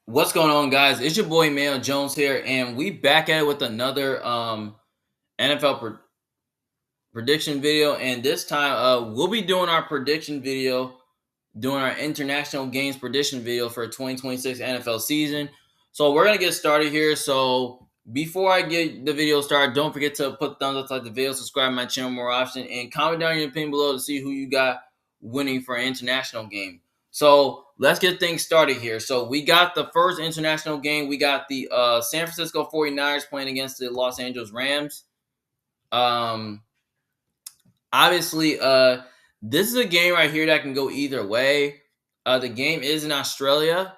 What's going on, guys? It's your boy Mayo Jones here, and we back at it with another NFL prediction video. And this time, we'll be doing our prediction video, doing our international games prediction video for 2026 NFL season. So we're gonna get started here. So before I get the video started, don't forget to put thumbs up, like the video, subscribe to my channel more often, and comment down your opinion below to see who you got winning for an international game. So let's get things started here. So we got the first international game. We got the San Francisco 49ers playing against the Los Angeles Rams. Um, Obviously, this is a game right here that can go either way. The game is in Australia.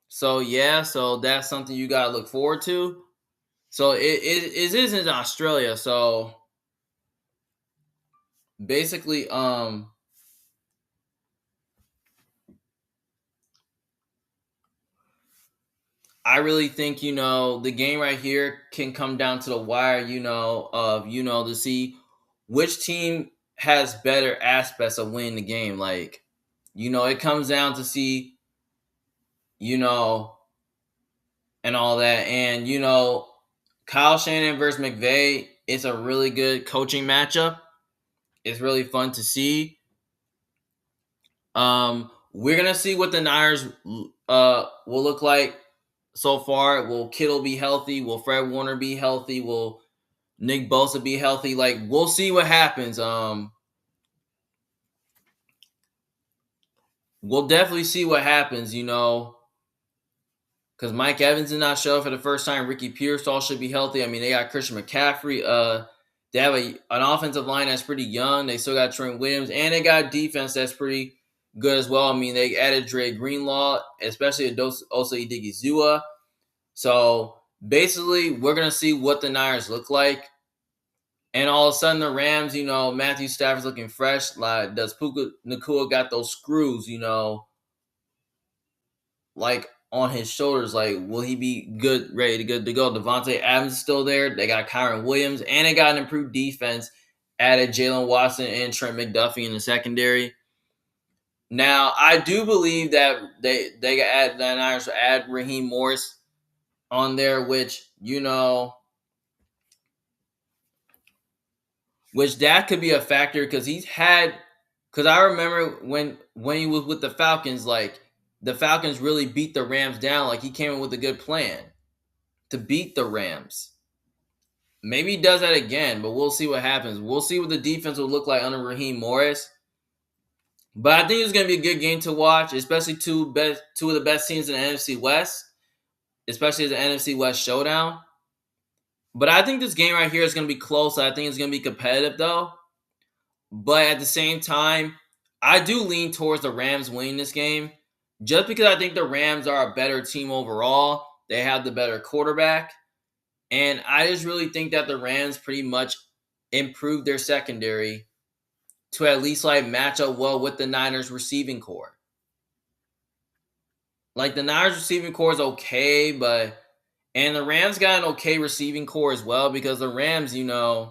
So yeah, so that's something you gotta look forward to. So it is in Australia. So basically, I really think the game right here can come down to the wire. To see which team has better aspects of winning the game. Like, it comes down to see you know and all that. And Kyle Shanahan versus McVay, it's a really good coaching matchup. It's really fun to see. We're gonna see what the Niners will look like so far. Will Kittle be healthy? Will Fred Warner be healthy? Will Nick Bosa be healthy? Like, we'll see what happens. We'll definitely see what happens. Because Mike Evans did not show up for the first time. Ricky Pearsall should be healthy. I mean, they got Christian McCaffrey. They have an offensive line that's pretty young. They still got Trent Williams, and they got defense that's pretty good as well. I mean, they added Dre Greenlaw, especially also Odigizua. So basically, we're gonna see what the Niners look like. And all of a sudden, the Rams, Matthew Stafford's looking fresh. Like, does Puka Nakua got those screws, like on his shoulders? Like, will he be ready to go? Devontae Adams is still there. They got Kyron Williams, and they got an improved defense. Added Jalen Watson and Trent McDuffie in the secondary. Now, I do believe that they add the Niners will add Raheem Morris on there, which that could be a factor because I remember when he was with the Falcons, like the Falcons really beat the Rams down. Like, he came in with a good plan to beat the Rams. Maybe he does that again, but we'll see what happens. We'll see what the defense will look like under Raheem Morris. But I think it's going to be a good game to watch, especially two of the best teams in the NFC West, especially as an NFC West showdown. But I think this game right here is going to be close. I think it's going to be competitive, though. But at the same time, I do lean towards the Rams winning this game just because I think the Rams are a better team overall. They have the better quarterback. And I just really think that the Rams pretty much improved their secondary to at least like match up well with the Niners receiving core. Like, the Niners receiving core is okay, and the Rams got an okay receiving core as well because the Rams, because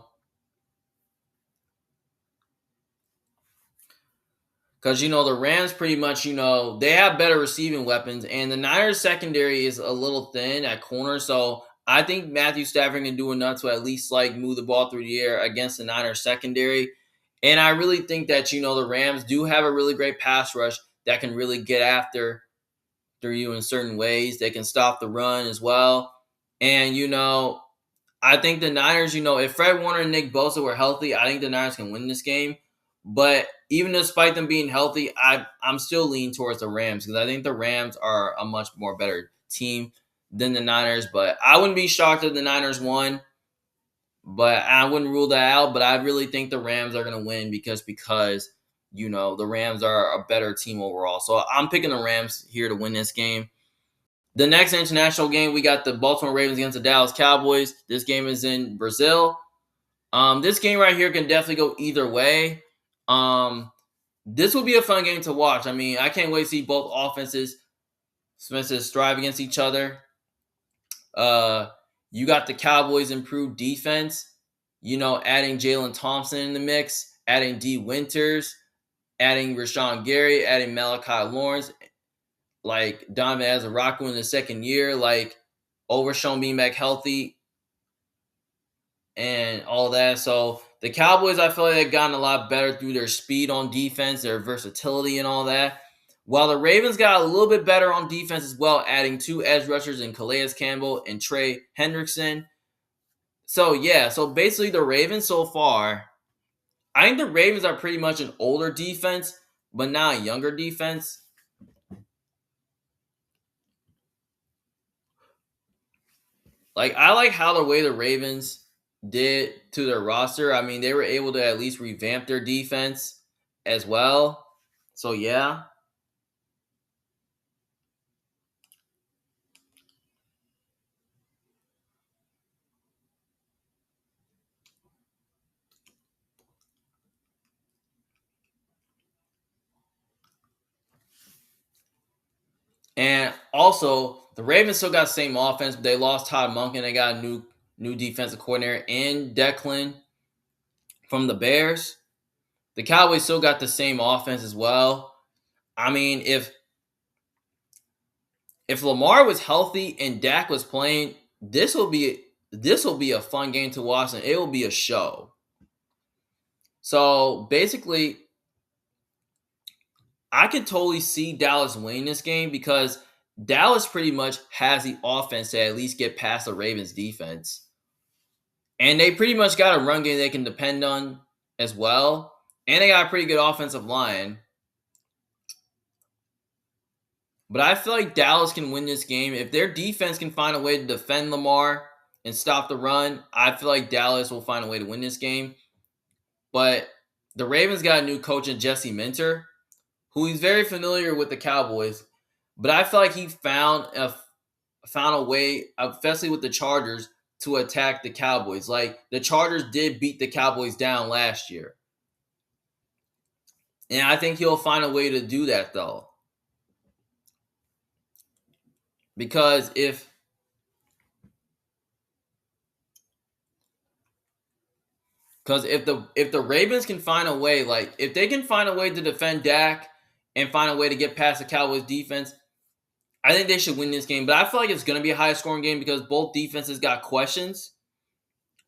the Rams pretty much, they have better receiving weapons, and the Niners secondary is a little thin at corner. So I think Matthew Stafford can do enough to at least like move the ball through the air against the Niners secondary. And I really think that the Rams do have a really great pass rush that can really get after through you in certain ways. They can stop the run as well. And I think the Niners, if Fred Warner and Nick Bosa were healthy, I think the Niners can win this game. But even despite them being healthy, I'm still leaning towards the Rams because I think the Rams are a much more better team than the Niners. But I wouldn't be shocked if the Niners won. But I wouldn't rule that out. But I really think the Rams are going to win because the Rams are a better team overall. So I'm picking the Rams here to win this game. The next international game, we got the Baltimore Ravens against the Dallas Cowboys. This game is in Brazil. This game right here can definitely go either way. This will be a fun game to watch. I mean, I can't wait to see both offenses strive against each other. You got the Cowboys' improved defense. Adding Jalen Thompson in the mix, adding D. Winters, adding Rashawn Gary, adding Malachi Lawrence, like Donovan Azaraku in the second year, like Overshown being back healthy and all that. So the Cowboys, I feel like they've gotten a lot better through their speed on defense, their versatility, and all that. While the Ravens got a little bit better on defense as well, adding 2 edge rushers in Calais Campbell and Trey Hendrickson. So yeah, so basically the Ravens so far, I think the Ravens are pretty much an older defense, but not a younger defense. Like I like how the way the Ravens did to their roster. I mean, they were able to at least revamp their defense as well. So yeah. And also the Ravens still got the same offense, but they lost Todd Monken. They got a new defensive coordinator in Declan from the Bears. The Cowboys still got the same offense as well. I mean, if Lamar was healthy and Dak was playing, this will be a fun game to watch and it will be a show. So basically, I could totally see Dallas winning this game because Dallas pretty much has the offense to at least get past the Ravens defense. And they pretty much got a run game they can depend on as well. And they got a pretty good offensive line. But I feel like Dallas can win this game. If their defense can find a way to defend Lamar and stop the run, I feel like Dallas will find a way to win this game. But the Ravens got a new coach in Jesse Minter, who is very familiar with the Cowboys. But I feel like he found a way, especially with the Chargers, to attack the Cowboys. Like the Chargers did beat the Cowboys down last year. And I think he'll find a way to do that though. Because if the Ravens can find a way, like if they can find a way to defend Dak and find a way to get past the Cowboys defense, I think they should win this game. But I feel like it's gonna be a high scoring game because both defenses got questions.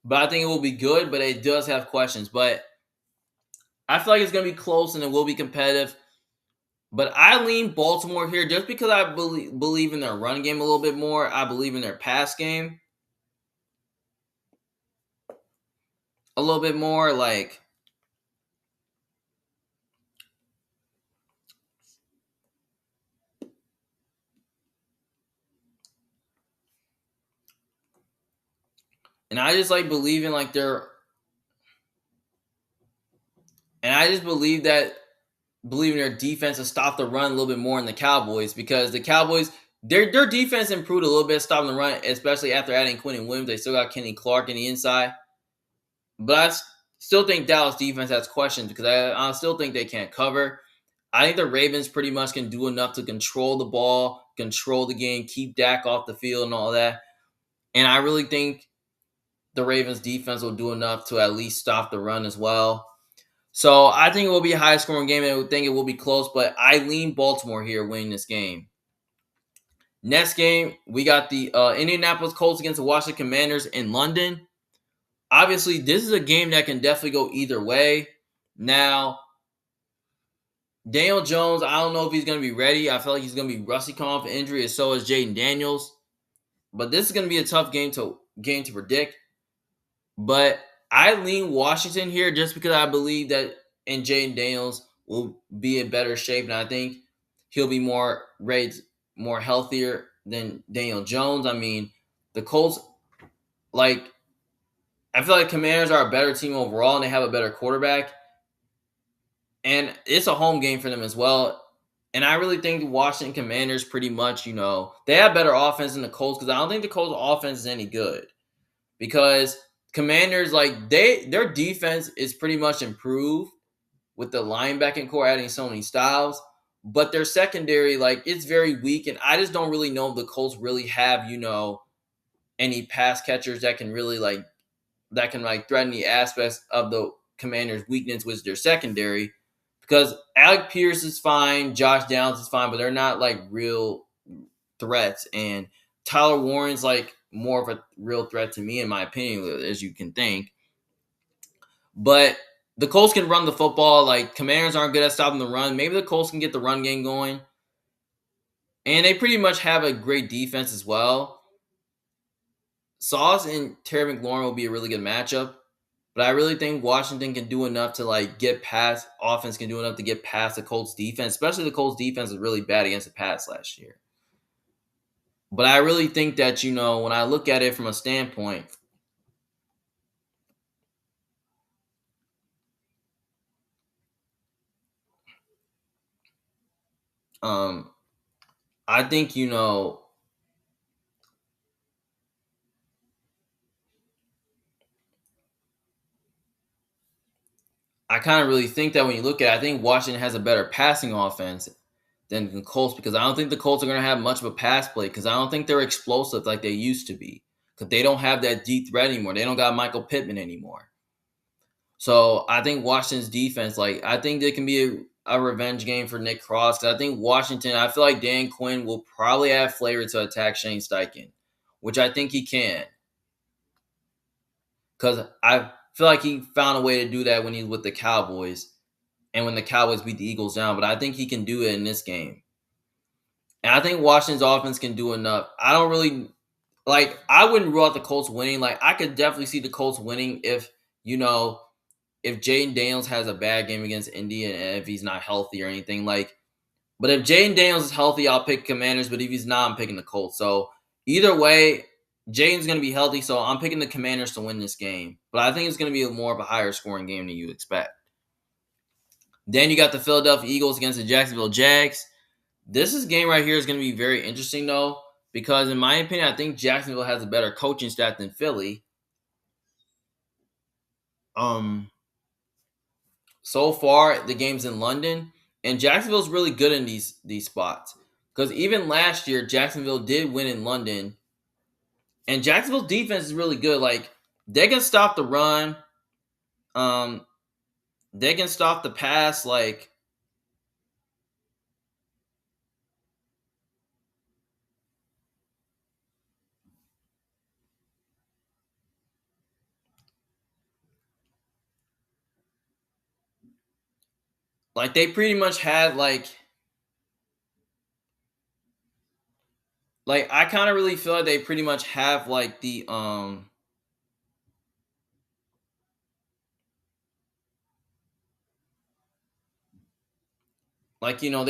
But I think it will be good, but it does have questions. But I feel like it's gonna be close and it will be competitive. But I lean Baltimore here just because I believe in their run game a little bit more. I believe in their pass game a little bit more. And I just like believing like they're and I just believe in their defense to stop the run a little bit more in the Cowboys because the Cowboys their defense improved a little bit stopping the run, especially after adding Quentin Williams. They still got Kenny Clark in the inside. But still think Dallas defense has questions because I still think they can't cover. I think the Ravens pretty much can do enough to control the ball, control the game, keep Dak off the field and all that. And I really think the Ravens defense will do enough to at least stop the run as well. So I think it will be a high scoring game and I think it will be close, but I lean Baltimore here winning this game. Next game, we got the Indianapolis Colts against the Washington Commanders in London. Obviously, this is a game that can definitely go either way. Now, Daniel Jones, I don't know if he's going to be ready. I feel like he's going to be rusty coming off an injury, and so is Jaden Daniels. But this is going to be a tough game to predict. But I lean Washington here just because I believe that in Jaden Daniels will be in better shape, and I think he'll be more more healthier than Daniel Jones. I mean, the Colts, like, I feel like Commanders are a better team overall, and they have a better quarterback. And it's a home game for them as well. And I really think the Washington Commanders pretty much, they have better offense than the Colts because I don't think the Colts offense is any good. Because Commanders, like, their defense is pretty much improved with the linebacking core adding Sony Styles. But their secondary, like, it's very weak. And I just don't really know if the Colts really have, any pass catchers that can really, threaten the aspects of the Commanders' weakness, which is their secondary. because Alec Pierce is fine, Josh Downs is fine, but they're not like real threats. And Tyler Warren's like more of a real threat to me, in my opinion, as you can think. But the Colts can run the football. Like, Commanders aren't good at stopping the run. Maybe the Colts can get the run game going. And they pretty much have a great defense as well. Sauce and Terry McLaurin will be a really good matchup. But I really think Washington can do enough to like get past offense can do enough to get past the Colts defense, especially the Colts defense was really bad against the pass last year. But I really think that, when I look at it from a standpoint, um, I think, I kind of really think that when you look at it, I think Washington has a better passing offense than the Colts, because I don't think the Colts are going to have much of a pass play, because I don't think they're explosive like they used to be, because they don't have that deep threat anymore. They don't got Michael Pittman anymore. So I think Washington's defense, like, I think it can be a revenge game for Nick Cross. 'Cause I think Washington, I feel like Dan Quinn will probably add flavor to attack Shane Steichen, which I think he can. Because I feel like he found a way to do that when he was with the Cowboys and when the Cowboys beat the Eagles down. But I think he can do it in this game. And I think Washington's offense can do enough. I don't really I wouldn't rule out the Colts winning. Like, I could definitely see the Colts winning if Jaden Daniels has a bad game against Indy and if he's not healthy or anything. But if Jaden Daniels is healthy, I'll pick Commanders. But if he's not, I'm picking the Colts. So either way, Jaden's going to be healthy. So I'm picking the Commanders to win this game. But I think it's going to be more of a higher scoring game than you expect. Then you got the Philadelphia Eagles against the Jacksonville Jags. This game right here is going to be very interesting, though, because in my opinion, I think Jacksonville has a better coaching staff than Philly. So far, the game's in London, and Jacksonville's really good in these spots. Because even last year, Jacksonville did win in London, and Jacksonville's defense is really good. Like, they can stop the run, um, they can stop the pass. Like they pretty much had like I kind of really feel like they pretty much have they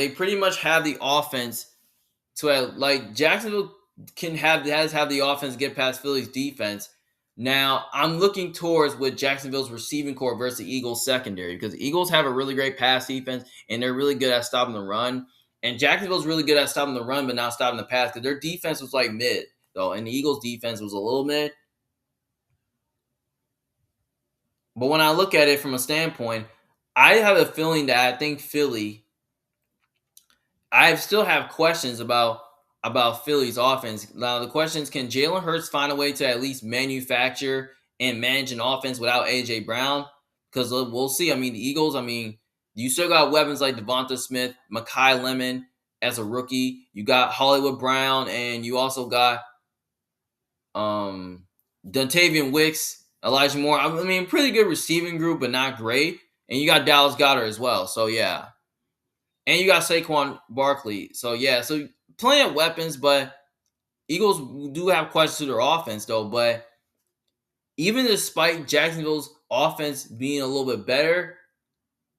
pretty much have the offense to like Jacksonville has the offense get past Philly's defense. Now I'm looking towards with Jacksonville's receiving core versus the Eagles secondary, because the Eagles have a really great pass defense and they're really good at stopping the run. And Jacksonville's really good at stopping the run but not stopping the pass, because their defense was like mid though, and the Eagles defense was a little mid. But when I look at it from a standpoint, I have a feeling that I think Philly I still have questions about Philly's offense. Now the questions: can Jalen Hurts find a way to at least manufacture and manage an offense without AJ Brown? Because we'll see. I mean, the Eagles. I mean, you still got weapons like Devonta Smith, Makai Lemon as a rookie. You got Hollywood Brown, and you also got Dontavian Wicks, Elijah Moore. I mean, pretty good receiving group, but not great. And you got Dallas Goedert as well. So yeah. And you got Saquon Barkley. So yeah, so plenty of weapons, but Eagles do have questions to their offense though. But even despite Jacksonville's offense being a little bit better,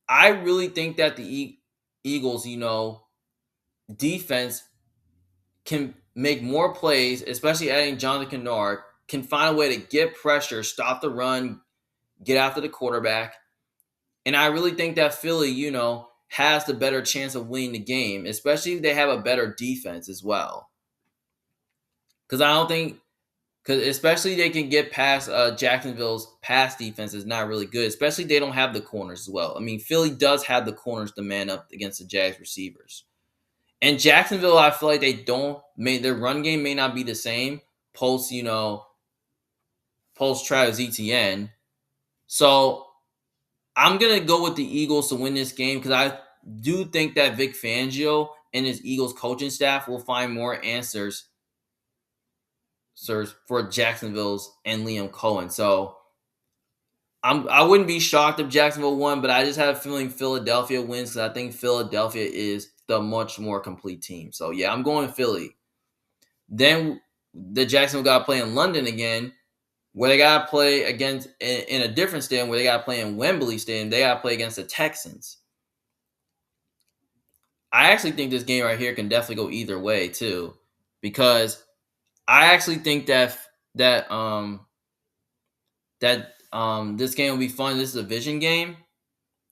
I really think that the Eagles, defense can make more plays, especially adding Jonathan Kennard, can find a way to get pressure, stop the run, get after the quarterback. And I really think that Philly, has the better chance of winning the game, especially if they have a better defense as well. Because I don't think, because especially they can get past Jacksonville's pass defense is not really good, especially they don't have the corners as well. I mean, Philly does have the corners to man up against the Jags receivers. And Jacksonville, I feel like their run game may not be the same post Travis Etienne. So I'm gonna go with the Eagles to win this game because I do think that Vic Fangio and his Eagles coaching staff will find more answers for Jacksonville's and Liam Cohen. So I wouldn't be shocked if Jacksonville won, but I just have a feeling Philadelphia wins because I think Philadelphia is the much more complete team. So yeah, I'm going Philly. Then the Jacksonville got to play in London again, where they got to play against in a different stadium, where they got to play in Wembley Stadium. They got to play against the Texans. I actually think this game right here can definitely go either way too, because I actually think that this game will be fun. This is a division game.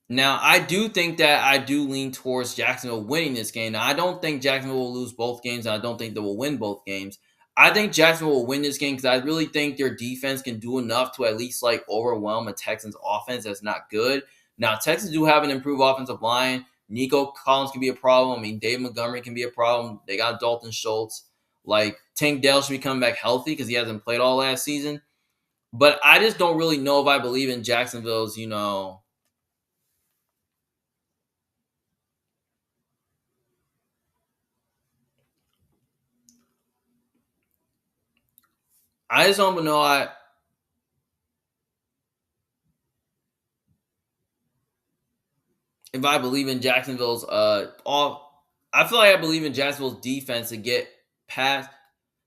Now, I do think that I do lean towards Jacksonville winning this game. Now, I don't think Jacksonville will lose both games, and I don't think they will win both games. I think Jacksonville will win this game because I really think their defense can do enough to at least like overwhelm a Texans offense that's not good. Now, Texans do have an improved offensive line. Nico Collins can be a problem. I mean, Dave Montgomery can be a problem. They got Dalton Schultz. Like, Tank Dell should be coming back healthy because he hasn't played all last season. But I just don't really know if I believe in Jacksonville's, I just don't know. If I believe in Jacksonville's all I feel like I believe in Jacksonville's defense to get past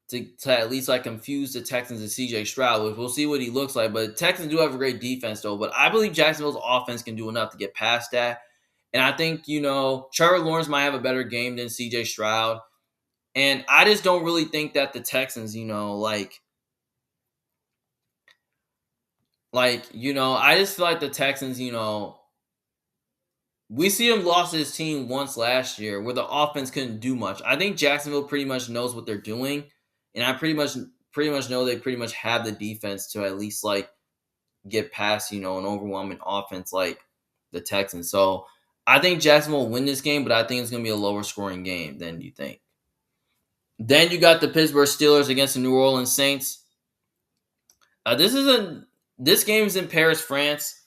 to at least like confuse the Texans and CJ Stroud, which we'll see what he looks like. But Texans do have a great defense though. But I believe Jacksonville's offense can do enough to get past that. And I think, Trevor Lawrence might have a better game than CJ Stroud. And I just don't really think that the Texans, I just feel like the Texans, we see him lost his team once last year where the offense couldn't do much. I think Jacksonville pretty much knows what they're doing, and I pretty much know they pretty much have the defense to at least like get past, an overwhelming offense like the Texans. So I think Jacksonville will win this game, but I think it's gonna be a lower scoring game than you think. Then you got the Pittsburgh Steelers against the New Orleans Saints. This game is in Paris, France.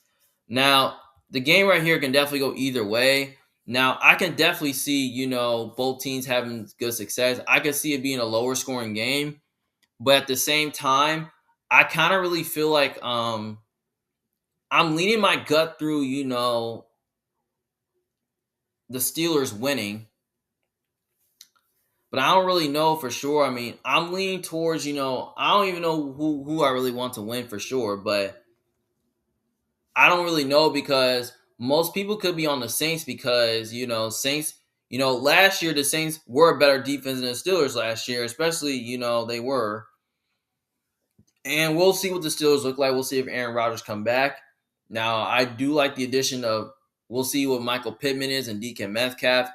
Now, the game right here can definitely go either way. Now, I can definitely see, both teams having good success. I can see it being a lower scoring game, but at the same time, I kind of really feel like I'm leaning my gut through, the Steelers winning, but I don't really know for sure. I mean, I'm leaning towards, I don't even know who I really want to win for sure, but I don't really know because most people could be on the Saints because, Saints, last year the Saints were a better defense than the Steelers last year, especially, they were. And we'll see what the Steelers look like. We'll see if Aaron Rodgers come back. Now, I do like the addition of, we'll see what Michael Pittman is and DK Metcalf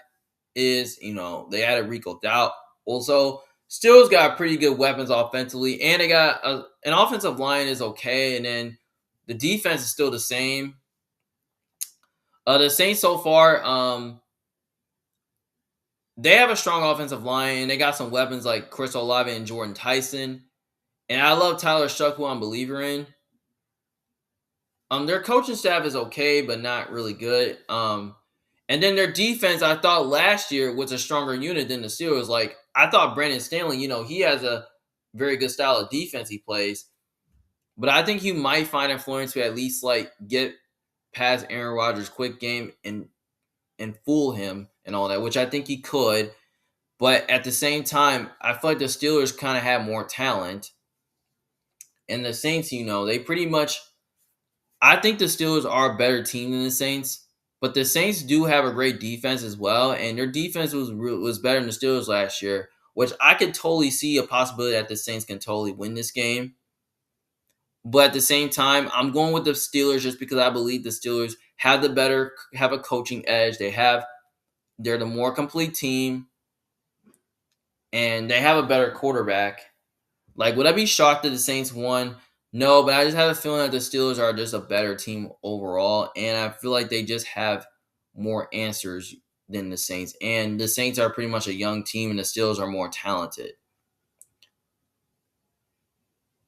is. They added Rico Doubt. Also, Steelers got pretty good weapons offensively, and they got an offensive line is okay, and then the defense is still the same. The Saints so far, they have a strong offensive line, and they got some weapons like Chris Olave and Jordan Tyson. And I love Tyler Shuck, who I'm a believer in. Their coaching staff is okay, but not really good. And then their defense, I thought last year was a stronger unit than the Steelers. Like, I thought Brandon Stanley, he has a very good style of defense he plays. But I think he might find influence to at least like get past Aaron Rodgers' quick game and fool him and all that, which I think he could. But at the same time, I feel like the Steelers kind of have more talent. And the Saints, they pretty much, I think the Steelers are a better team than the Saints. But the Saints do have a great defense as well. And their defense was better than the Steelers last year, which I could totally see a possibility that the Saints can totally win this game. But at the same time, I'm going with the Steelers just because I believe the Steelers have a coaching edge. They're the more complete team, and they have a better quarterback. Like, would I be shocked if the Saints won? No, but I just have a feeling that the Steelers are just a better team overall, and I feel like they just have more answers than the Saints. And the Saints are pretty much a young team, and the Steelers are more talented.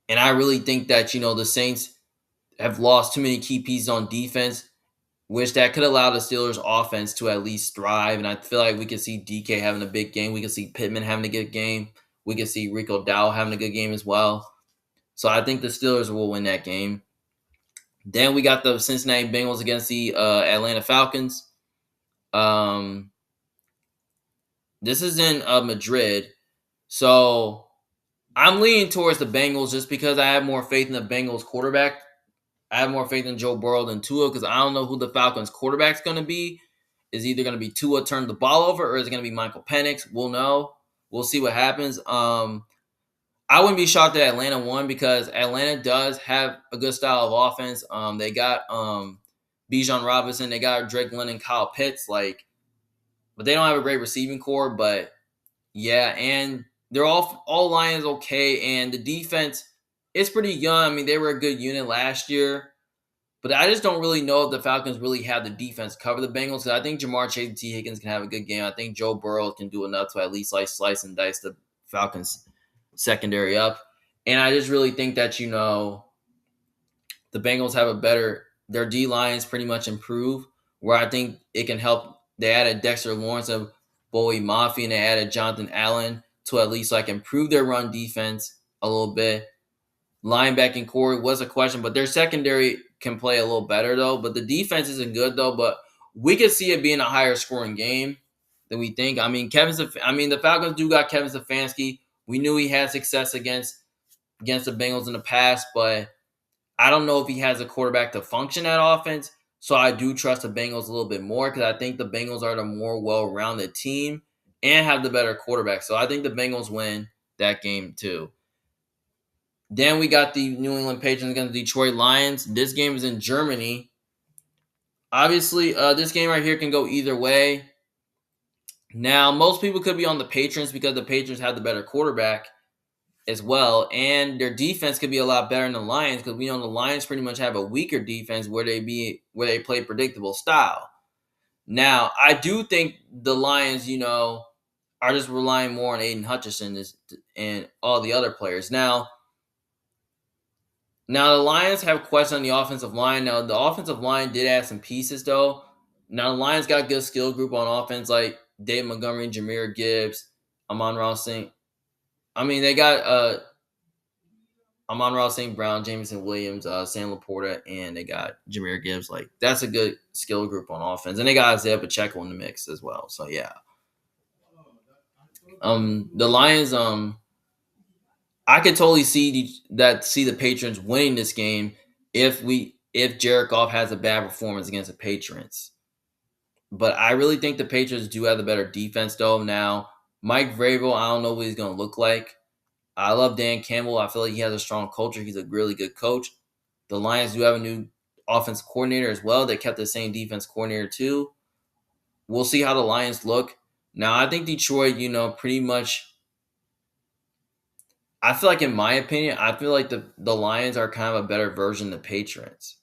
And I really think that, the Saints have lost too many key pieces on defense. which that could allow the Steelers offense to at least thrive. And I feel like we could see DK having a big game. We could see Pittman having a good game. We could see Rico Dow having a good game as well. So I think the Steelers will win that game. Then we got the Cincinnati Bengals against the Atlanta Falcons. This is in Madrid. So I'm leaning towards the Bengals just because I have more faith in the Bengals quarterback. I have more faith in Joe Burrow than Tua because I don't know who the Falcons quarterback's going to be. Is either going to be Tua turn the ball over or is it going to be Michael Penix? We'll know. We'll see what happens. I wouldn't be shocked that Atlanta won because Atlanta does have a good style of offense. They got Bijan Robinson, they got Drake London, Kyle Pitts, but they don't have a great receiving core. But yeah, and they're all lines okay, and the defense is pretty young. I mean, they were a good unit last year, but I just don't really know if the Falcons really have the defense cover the Bengals. Because I think Jamar Chase and T. Higgins can have a good game. I think Joe Burrow can do enough to at least slice and dice the Falcons secondary up. And I just really think that the Bengals have their D lines pretty much improve. Where I think it can help. They added Dexter Lawrence of Bowie Mafia and they added Jonathan Allen to at least improve their run defense a little bit. Linebacking core was a question, but their secondary can play a little better though. But the defense isn't good though. But we could see it being a higher scoring game than we think. I mean, the Falcons do got Kevin Stefanski. We knew he had success against the Bengals in the past, but I don't know if he has a quarterback to function that offense. So I do trust the Bengals a little bit more because I think the Bengals are the more well-rounded team and have the better quarterback. So I think the Bengals win that game too. Then we got the New England Patriots against the Detroit Lions. This game is in Germany. Obviously, this game right here can go either way. Now, most people could be on the Patriots because the Patriots have the better quarterback as well, and their defense could be a lot better than the Lions because we know the Lions pretty much have a weaker defense where they play predictable style. Now, I do think the Lions, are just relying more on Aiden Hutchinson and all the other players. Now the Lions have questions on the offensive line. Now, the offensive line did add some pieces, though. Now, the Lions got a good skill group on offense, like Dave Montgomery, Jahmyr Gibbs, Amon-Ra St. I mean, they got Amon-Ra St. Brown, Jameson Williams, Sam Laporta, and they got Jahmyr Gibbs. That's a good skill group on offense. And they got Isaiah Pacheco in the mix as well. So, yeah. The Lions, I could totally see the Patriots winning this game if Jared Goff has a bad performance against the Patriots. But I really think the Patriots do have the better defense, though. Now, Mike Vrabel, I don't know what he's going to look like. I love Dan Campbell. I feel like he has a strong culture. He's a really good coach. The Lions do have a new offensive coordinator as well. They kept the same defense coordinator, too. We'll see how the Lions look. Now, I think Detroit, pretty much – I feel like, in my opinion, I feel like the Lions are kind of a better version of the Patriots.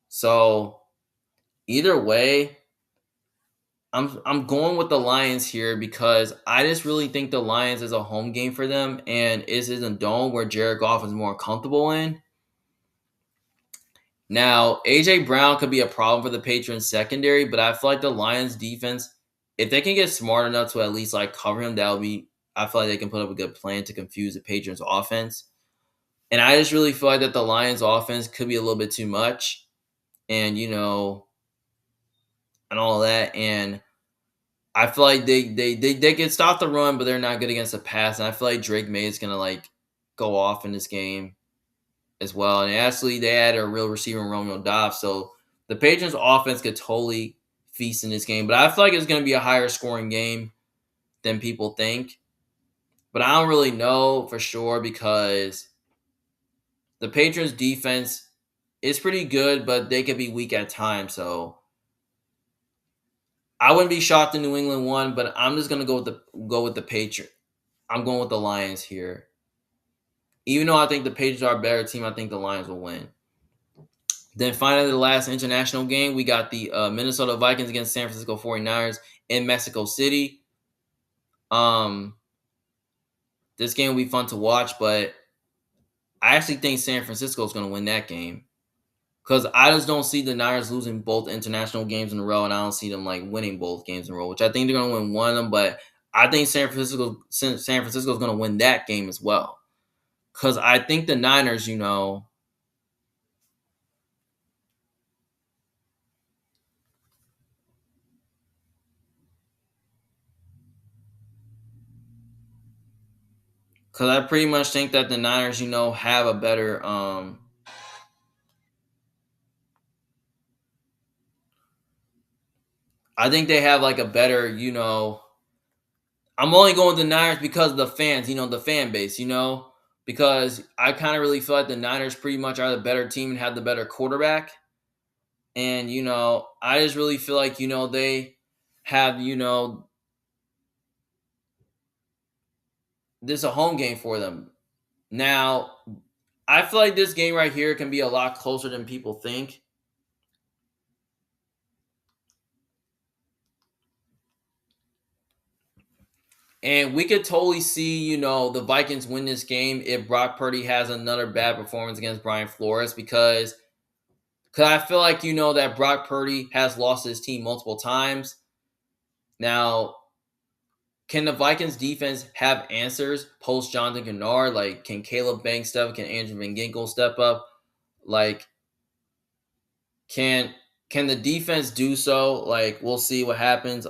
So, either way, I'm going with the Lions here because I just really think the Lions is a home game for them, and it's in a dome where Jared Goff is more comfortable in. Now, AJ Brown could be a problem for the Patriots secondary, but I feel like the Lions defense, if they can get smart enough to at least cover him, I feel like they can put up a good plan to confuse the Patriots offense. And I just really feel like that the Lions offense could be a little bit too much, and and all that. And I feel like they can stop the run, but they're not good against the pass. And I feel like Drake May is gonna go off in this game as well. And actually, they had a real receiver in Romeo Dobbs, so the Patriots offense could totally feast in this game. But I feel like it's gonna be a higher scoring game than people think. But I don't really know for sure because the Patriots defense is pretty good, but they could be weak at times. So I wouldn't be shocked if New England won, but I'm just gonna go with the Patriots. I'm going with the Lions here. Even though I think the Patriots are a better team, I think the Lions will win. Then finally, the last international game, we got the Minnesota Vikings against San Francisco 49ers in Mexico City. This game will be fun to watch, but I actually think San Francisco is going to win that game. because I just don't see the Niners losing both international games in a row, and I don't see them like winning both games in a row. Which I think they're gonna win one of them, but I think San Francisco is gonna win that game as well. Because I think the Niners, because I pretty much think that the Niners, have a better. I think they have like a better. I'm only going with the Niners because of the fans, the fan base, because I kind of really feel like the Niners pretty much are the better team and have the better quarterback. And, I just really feel like, they have, this is a home game for them. Now, I feel like this game right here can be a lot closer than people think. And we could totally see, the Vikings win this game if Brock Purdy has another bad performance against Brian Flores because I feel like that Brock Purdy has lost his team multiple times. Now, can the Vikings defense have answers post Jonathan Kennard? Like, can Caleb Banks step up? Can Andrew Van Ginkel step up? Like, can can the defense do so? Like, we'll see what happens.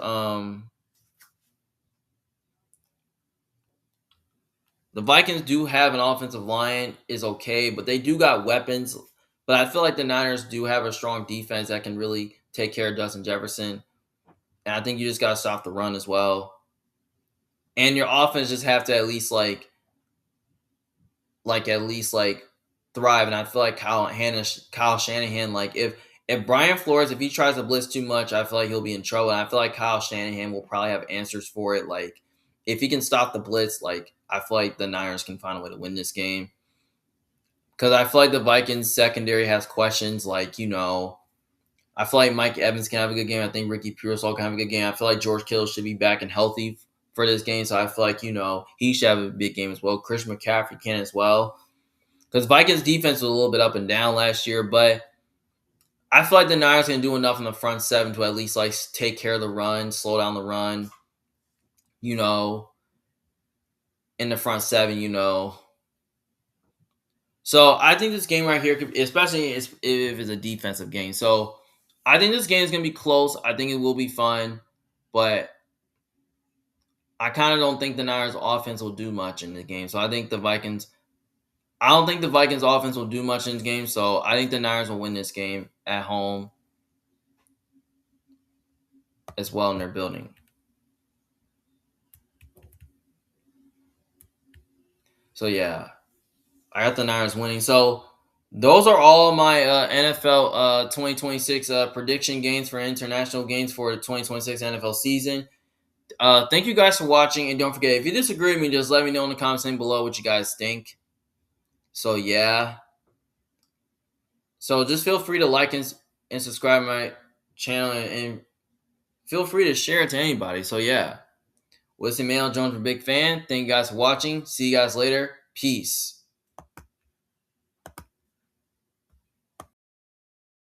The Vikings do have an offensive line is okay, but they do got weapons. But I feel like the Niners do have a strong defense that can really take care of Justin Jefferson. And I think you just got to stop the run as well. And your offense just have to at least like thrive. And I feel like Kyle Shanahan, like if Brian Flores, if he tries to blitz too much, I feel like he'll be in trouble. And I feel like Kyle Shanahan will probably have answers for it. Like if he can stop the blitz, like I feel like the Niners can find a way to win this game. Because I feel like the Vikings secondary has questions. Like I feel like Mike Evans can have a good game. I think Ricky Pearsall can have a good game. I feel like George Kittle should be back and healthy for this game. So I feel like, he should have a big game as well. Christian McCaffrey can as well. Because Vikings defense was a little bit up and down last year, but I feel like the Niners can do enough in the front seven to at least like take care of the run, slow down the run, you know, in the front seven. So I think this game right here, especially if it's a defensive game. So I think this game is going to be close. I think it will be fun, but I kind of don't think the Niners offense will do much in the game. So I don't think the Vikings offense will do much in this game. So I think the Niners will win this game at home as well in their building. So yeah, I got the Niners winning. So those are all my NFL 2026 prediction games for international games for the 2026 NFL season. Thank you guys for watching, and don't forget, if you disagree with me, just let me know in the comments below what you guys think. So yeah, so just feel free to like and subscribe to my channel, and feel free to share it to anybody. So yeah, Wilson Mail Jones, a big fan. Thank you guys for watching. See you guys later. Peace.